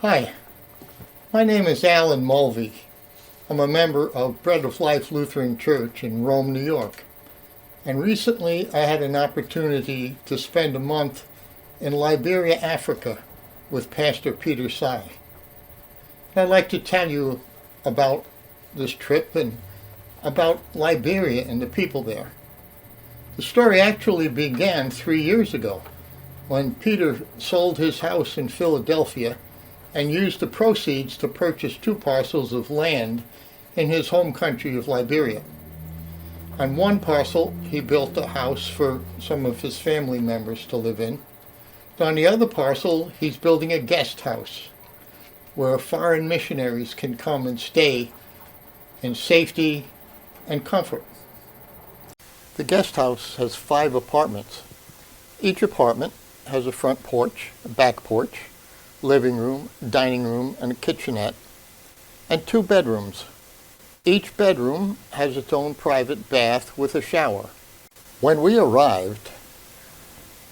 Hi, my name is Alan Mulvey. I'm a member of Bread of Life Lutheran Church in Rome, New York. And recently I had an opportunity to spend a month in Liberia, Africa with Pastor Peter Sy. I'd like to tell you about this trip and about Liberia and the people there. The story actually began 3 years ago when Peter sold his house in Philadelphia and used the proceeds to purchase 2 parcels of land in his home country of Liberia. On one parcel, he built a house for some of his family members to live in. On the other parcel, he's building a guest house where foreign missionaries can come and stay in safety and comfort. The guest house has 5 apartments. Each apartment has a front porch, a back porch, living room, dining room, and a kitchenette, and 2 bedrooms. Each bedroom has its own private bath with a shower. When we arrived,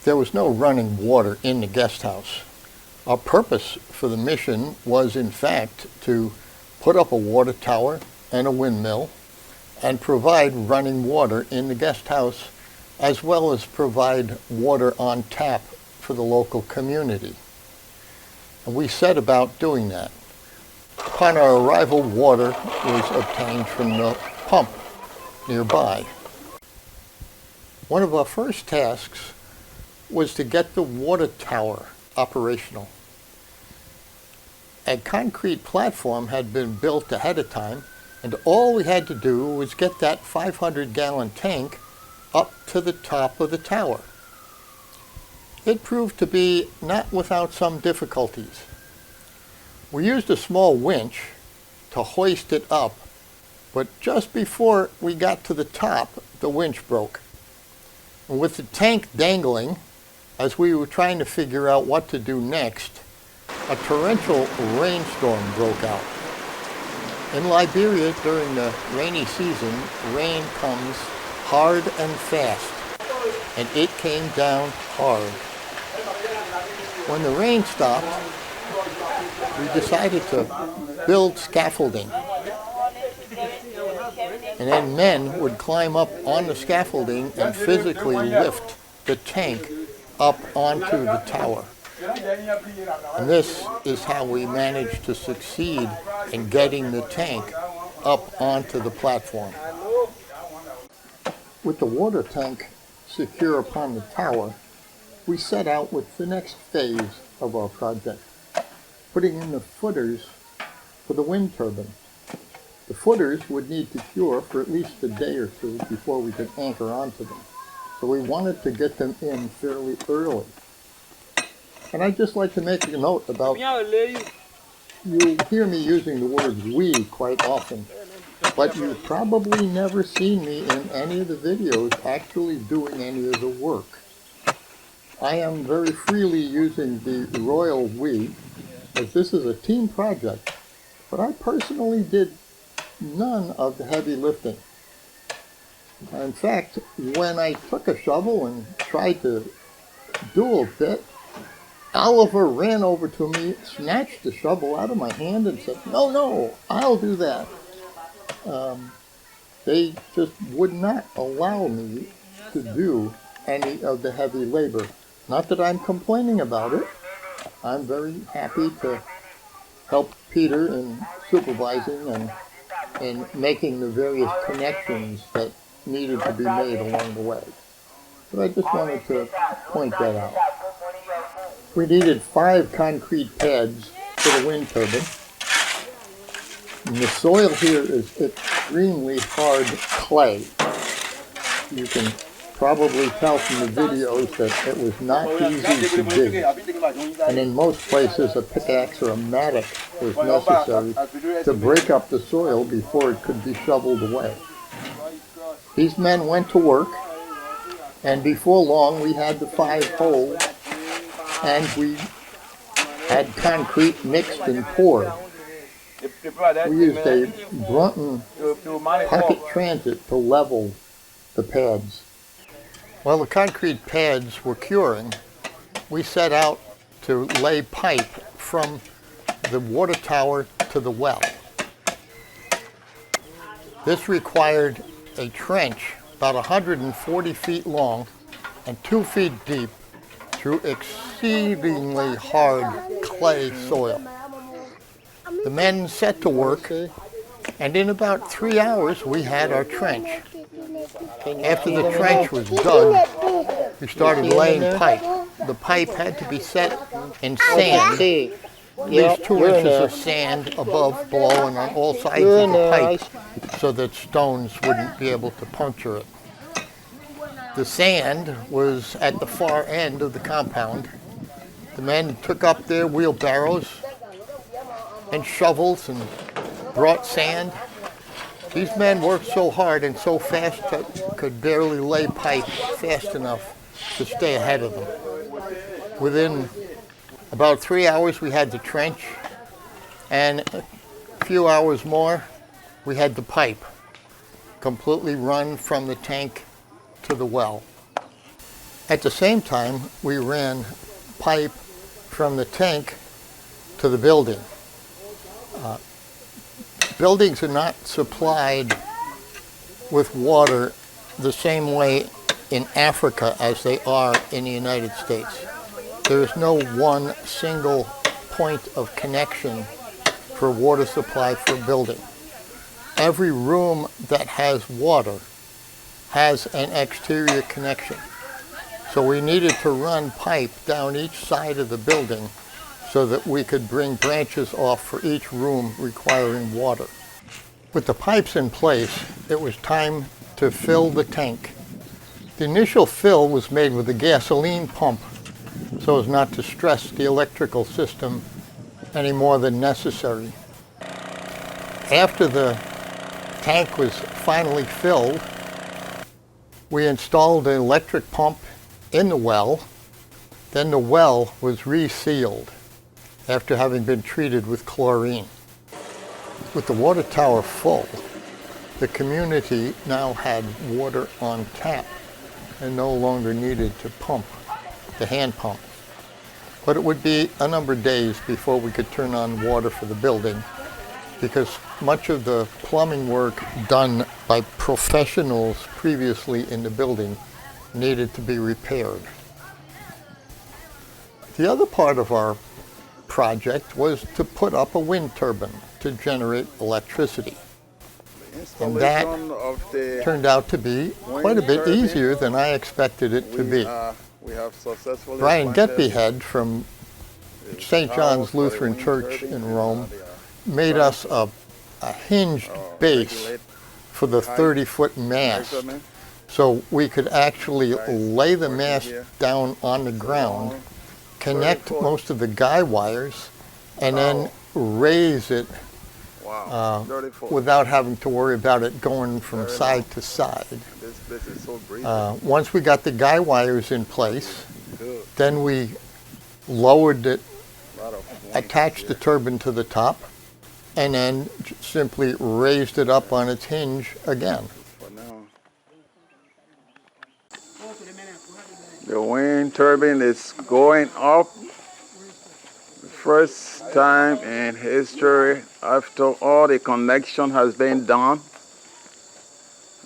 there was no running water in the guest house. Our purpose for the mission was, in fact, to put up a water tower and a windmill and provide running water in the guest house, as well as provide water on tap for the local community. And we set about doing that. Upon our arrival, water was obtained from the pump nearby. One of our first tasks was to get the water tower operational. A concrete platform had been built ahead of time, and all we had to do was get that 500-gallon tank up to the top of the tower. It proved to be not without some difficulties. We used a small winch to hoist it up, but just before we got to the top, the winch broke. And with the tank dangling, as we were trying to figure out what to do next, a torrential rainstorm broke out. In Liberia, during the rainy season, rain comes hard and fast, and it came down hard. When the rain stopped, we decided to build scaffolding. And then men would climb up on the scaffolding and physically lift the tank up onto the tower. And this is how we managed to succeed in getting the tank up onto the platform. With the water tank secure upon the tower, we set out with the next phase of our project, putting in the footers for the wind turbine. The footers would need to cure for at least a day or 2 before we could anchor onto them. So we wanted to get them in fairly early. And I'd just like to make a note about, you hear me using the word we quite often, but you've probably never seen me in any of the videos actually doing any of the work. I am very freely using the royal we, as this is a team project, but I personally did none of the heavy lifting. In fact, when I took a shovel and tried to do a bit, Oliver ran over to me, snatched the shovel out of my hand and said, no, I'll do that. They just would not allow me to do any of the heavy labor. Not that I'm complaining about it. I'm very happy to help Peter in supervising and in making the various connections that needed to be made along the way. But I just wanted to point that out. We needed 5 concrete pads for the wind turbine. And the soil here is extremely hard clay. You can probably tell from the videos that it was not easy to dig. And in most places, a pickaxe or a mattock was necessary to break up the soil before it could be shoveled away. These men went to work, and before long we had the 5 holes, and we had concrete mixed and poured. We used a Brunton pocket transit to level the pads. While the concrete pads were curing, we set out to lay pipe from the water tower to the well. This required a trench about 140 feet long and 2 feet deep through exceedingly hard clay soil. The men set to work, and in about 3 hours we had our trench. After the trench was dug, we started laying pipe. The pipe had to be set in sand, at least 2 inches of sand above, below, and on all sides of the pipe, so that stones wouldn't be able to puncture it. The sand was at the far end of the compound. The men took up their wheelbarrows and shovels and brought sand. These men worked so hard and so fast that could barely lay pipe fast enough to stay ahead of them. Within about 3 hours we had the trench, and a few hours more we had the pipe completely run from the tank to the well. At the same time, we ran pipe from the tank to the building. Buildings are not supplied with water the same way in Africa as they are in the United States. There is no one single point of connection for water supply for a building. Every room that has water has an exterior connection. So we needed to run pipe down each side of the building so that we could bring branches off for each room requiring water. With the pipes in place, it was time to fill the tank. The initial fill was made with a gasoline pump so as not to stress the electrical system any more than necessary. After the tank was finally filled, we installed an electric pump in the well. Then the well was resealed after having been treated with chlorine. With the water tower full, the community now had water on tap and no longer needed to pump, the hand pump. But it would be a number of days before we could turn on water for the building, because much of the plumbing work done by professionals previously in the building needed to be repaired. The other part of our project was to put up a wind turbine to generate electricity. And that turned out to be quite a bit easier than I expected it to be. Brian Getbyhead from St. John's Lutheran Church in Rome made us a hinged base for the 30-foot mast, so we could actually lay the mast down on the ground, connect most of the guy wires, and then raise it without having to worry about it going from side to side. Once we got the guy wires in place, then we lowered it, attached the turbine to the top, and then simply raised it up on its hinge again. The wind turbine is going up. First time in history after all the connection has been done.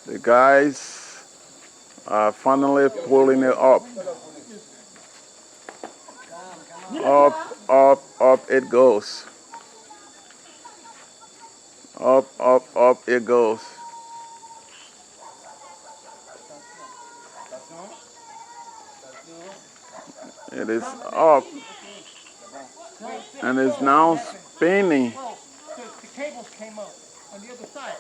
The guys are finally pulling it up. Up, up, up it goes. Up, up, up it goes. It is up and it's now spinning. The cables came up on the other side.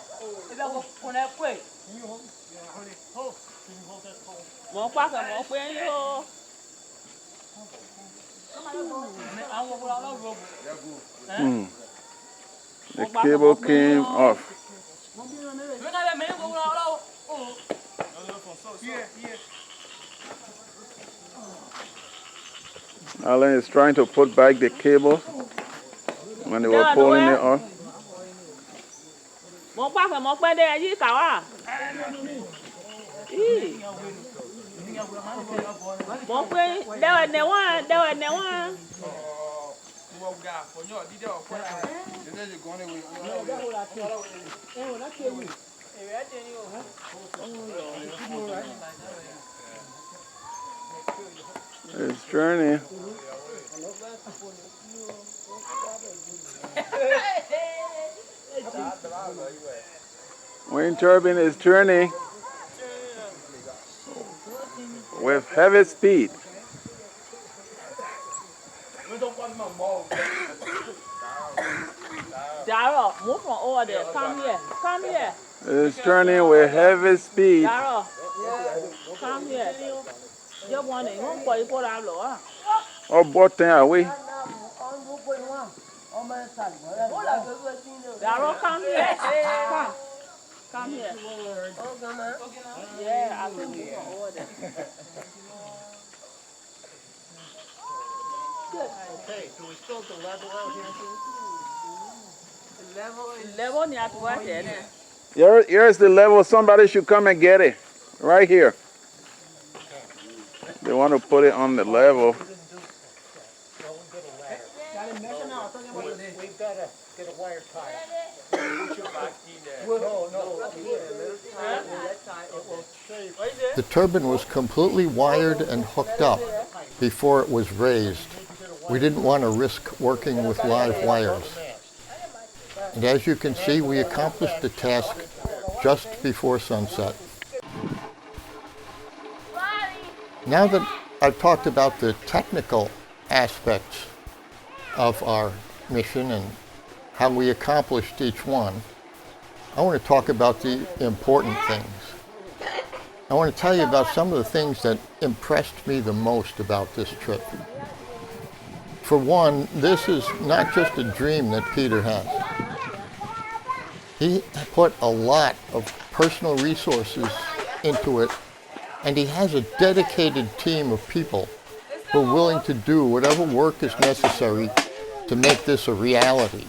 The cable came off. Alan is trying to put back the cable when they were pulling it off. His journey. Wind turbine is turning with heavy speed. Darrell, move from over there. Come here. Come here. It's turning with heavy speed. Darrell, come here. You want to go for it? Oh, what time are we? Darrell, come here. Come. Come here. Yeah, I will move from over there. Okay, so we still have the level out here too? Level near to what there. Here's the level. Somebody should come and get it. Right here. They want to put it on the level. We've got to get a wire tie. The turbine was completely wired and hooked up before it was raised. We didn't want to risk working with live wires. And as you can see, we accomplished the task just before sunset. Now that I've talked about the technical aspects of our mission and how we accomplished each one, I want to talk about the important things. I want to tell you about some of the things that impressed me the most about this trip. For one, this is not just a dream that Peter has. He put a lot of personal resources into it, and he has a dedicated team of people who are willing to do whatever work is necessary to make this a reality.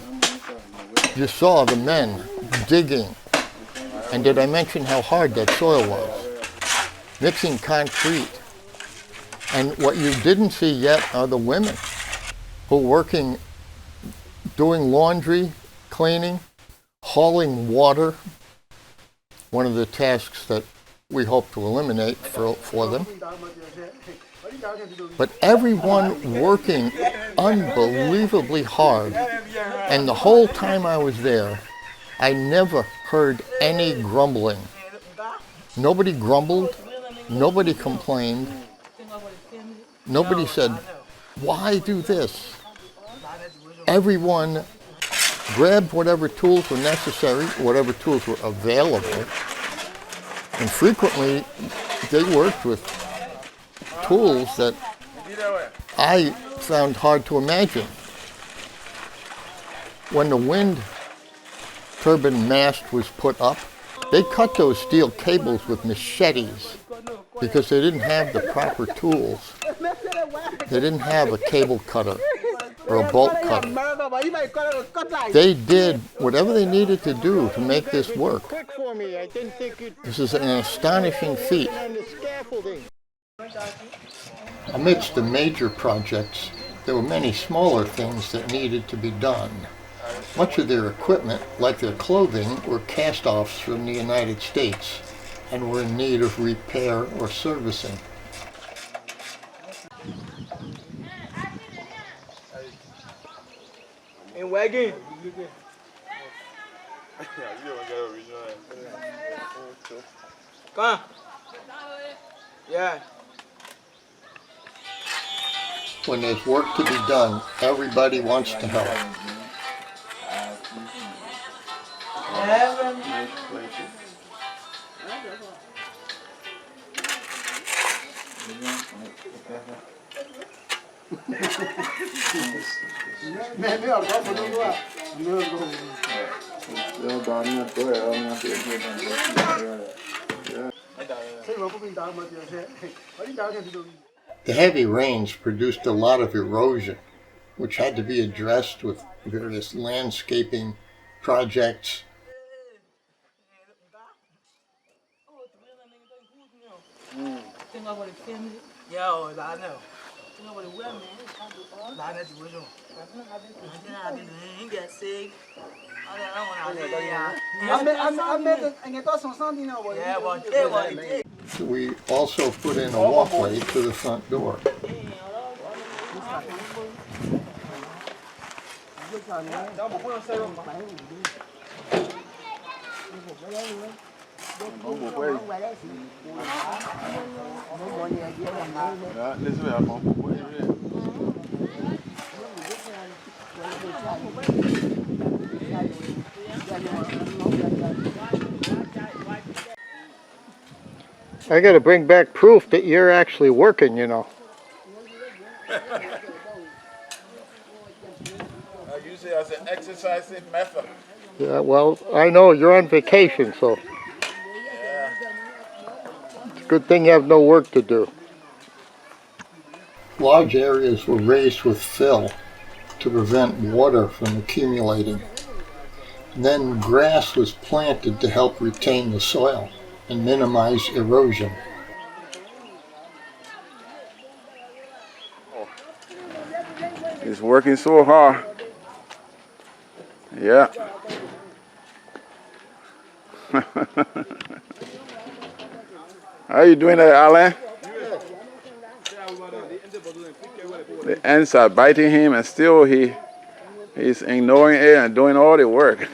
You saw the men digging, and did I mention how hard that soil was? Mixing concrete. And what you didn't see yet are the women who are working, doing laundry, cleaning, hauling water, one of the tasks that we hope to eliminate for them. But everyone working unbelievably hard. And the whole time I was there, I never heard any grumbling. Nobody grumbled, nobody complained, nobody said, why do this? Everyone grabbed whatever tools were necessary, whatever tools were available, and frequently they worked with tools that I found hard to imagine. When the wind turbine mast was put up, they cut those steel cables with machetes because they didn't have the proper tools. They didn't have a cable cutter or a bolt cutter. They did whatever they needed to do to make this work. This is an astonishing feat. Amidst the major projects, there were many smaller things that needed to be done. Much of their equipment, like their clothing, were cast-offs from the United States and were in need of repair or servicing. In wagon. Come on. Yeah. When there's work to be done, everybody wants to help. The heavy rains produced a lot of erosion, which had to be addressed with various landscaping projects. Yo, I know. We also put in a walkway to the front door. I got to bring back proof that you're actually working, you know. I use it as an exercising method. Yeah, well, I know you're on vacation, so it's a good thing you have no work to do. Large areas were raised with fill to prevent water from accumulating. Then grass was planted to help retain the soil and minimize erosion. He's working so hard. Yeah. How you doing there, Alan? The ants are biting him, and still he's ignoring it and doing all the work.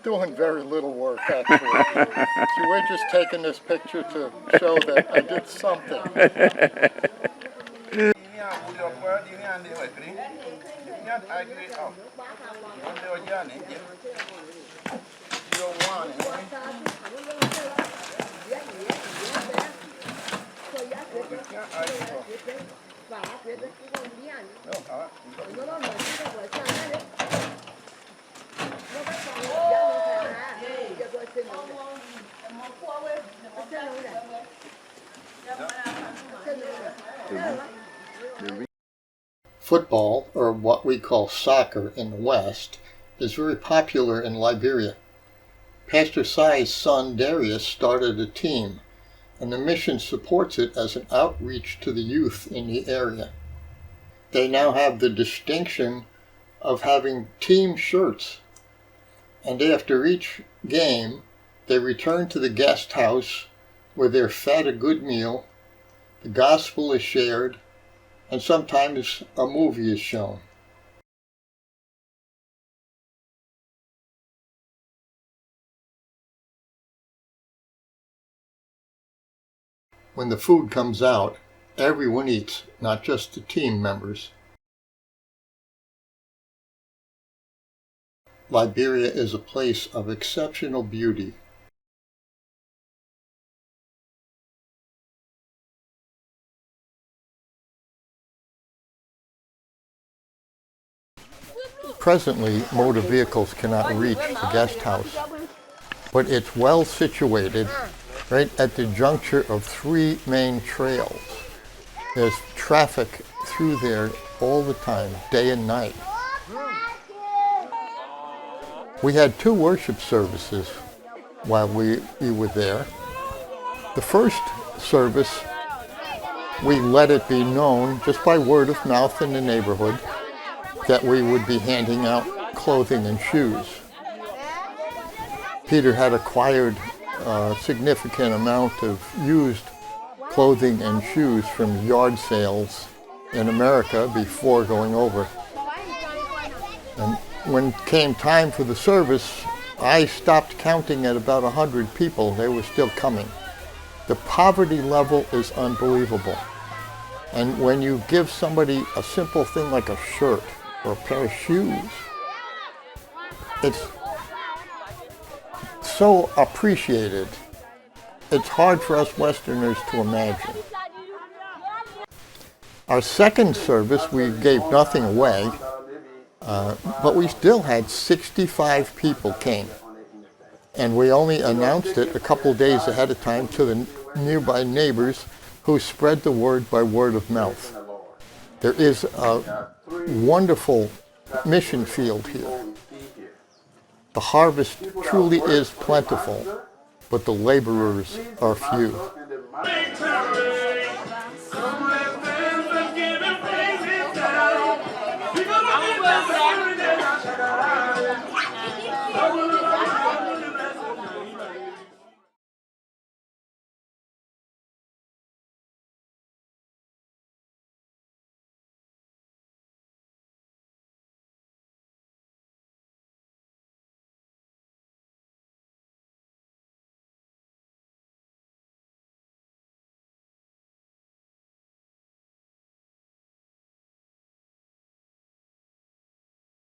Doing very little work, actually. So we're just taking this picture to show that I did something. Football, or what we call soccer in the West, is very popular in Liberia. Pastor Sai's son Darius started a team, and the mission supports it as an outreach to the youth in the area. They now have the distinction of having team shirts, and after each game, they return to the guest house where they're fed a good meal, the gospel is shared, and sometimes a movie is shown. When the food comes out, everyone eats, not just the team members. Liberia is a place of exceptional beauty. Presently, motor vehicles cannot reach the guest house, but it's well situated right at the juncture of three main trails. There's traffic through there all the time, day and night. We had 2 worship services while we were there. The first service, we let it be known just by word of mouth in the neighborhood that we would be handing out clothing and shoes. Peter had acquired a significant amount of used clothing and shoes from yard sales in America before going over. And when it came time for the service, I stopped counting at about 100 people. They were still coming. The poverty level is unbelievable. And when you give somebody a simple thing like a shirt or a pair of shoes, it's so appreciated. It's hard for us Westerners to imagine. Our second service, we gave nothing away, but we still had 65 people came. And we only announced it a couple days ahead of time to the nearby neighbors who spread the word by word of mouth. There is a wonderful mission field here. The harvest truly is plentiful, but the laborers are few. Well,